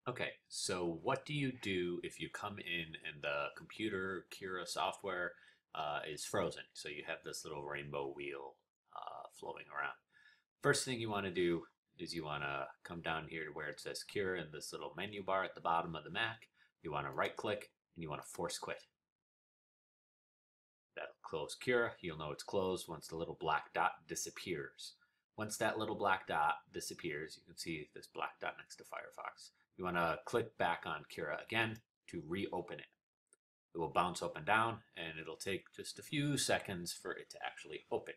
Okay, so what do you do if you come in and the computer Cura software is frozen? So you have this little rainbow wheel floating around. First thing you want to do is you want to come down here to where it says Cura in this little menu bar at the bottom of the Mac. You want to right click and you want to force quit. That'll close Cura. You'll know it's closed once the little black dot disappears. Once that little black dot disappears, you can see this black dot next to Firefox. You want to click back on Cura again to reopen it. It will bounce up and down, and it'll take just a few seconds for it to actually open.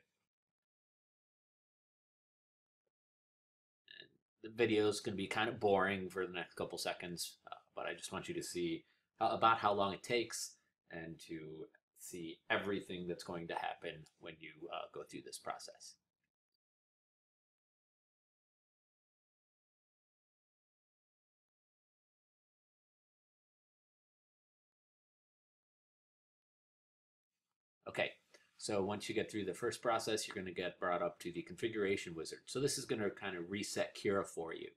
And the video is going to be kind of boring for the next couple seconds, but I just want you to see about how long it takes and to see everything that's going to happen when you go through this process. Okay, so once you get through the first process, you're going to get brought up to the configuration wizard. So this is going to kind of reset Cura for you.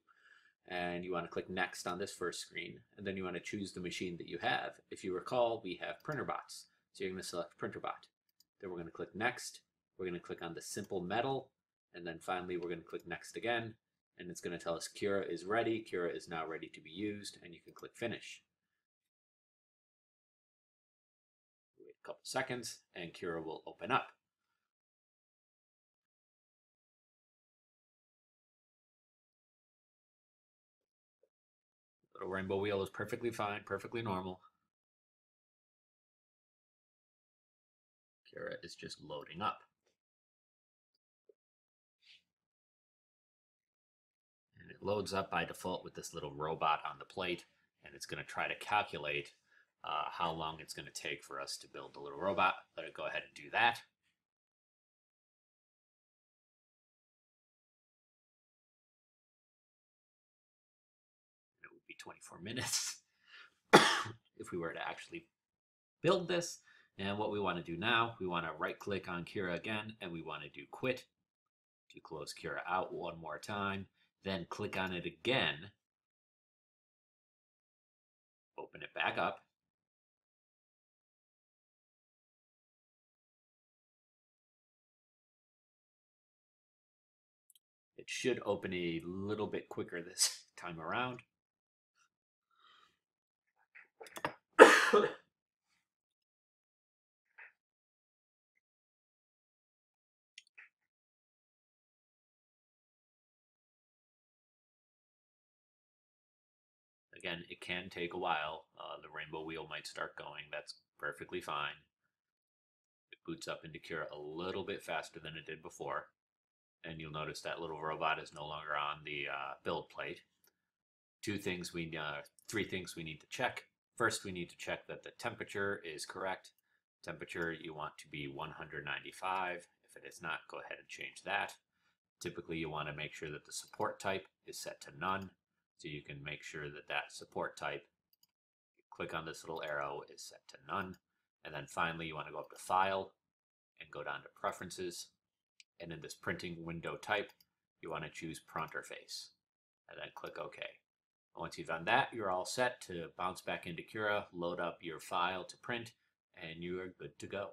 And you want to click next on this first screen, and then you want to choose the machine that you have. If you recall, we have printer bots. So you're going to select printer bot. Then we're going to click next. We're going to click on the simple metal, and then finally we're going to click next again, and it's going to tell us Cura is ready. Cura is now ready to be used, and you can click finish. Wait a couple seconds, and Cura will open up. Little rainbow wheel is perfectly fine, perfectly normal. Cura is just loading up. And it loads up by default with this little robot on the plate, and it's going to try to calculate how long it's going to take for us to build the little robot. Let it go ahead and do that. It would be 24 minutes if we were to actually build this. And what we want to do now, we want to right click on Cura again, and we want to do quit to close Cura out one more time. Then click on it again, open it back up. It should open a little bit quicker this time around. Again, it can take a while. The rainbow wheel might start going. That's perfectly fine. It boots up into Cura a little bit faster than it did before. And you'll notice that little robot is no longer on the build plate. Three things we need to check. First, we need to check that the temperature is correct. Temperature you want to be 195. If it is not, go ahead and change that. Typically, you want to make sure that the support type is set to none. So you can make sure that that support type, you click on this little arrow, is set to none. And then finally, you want to go up to File and go down to Preferences. And in this printing window type, you want to choose Pronter Face. And then click OK. Once you've done that, you're all set to bounce back into Cura, load up your file to print, and you are good to go.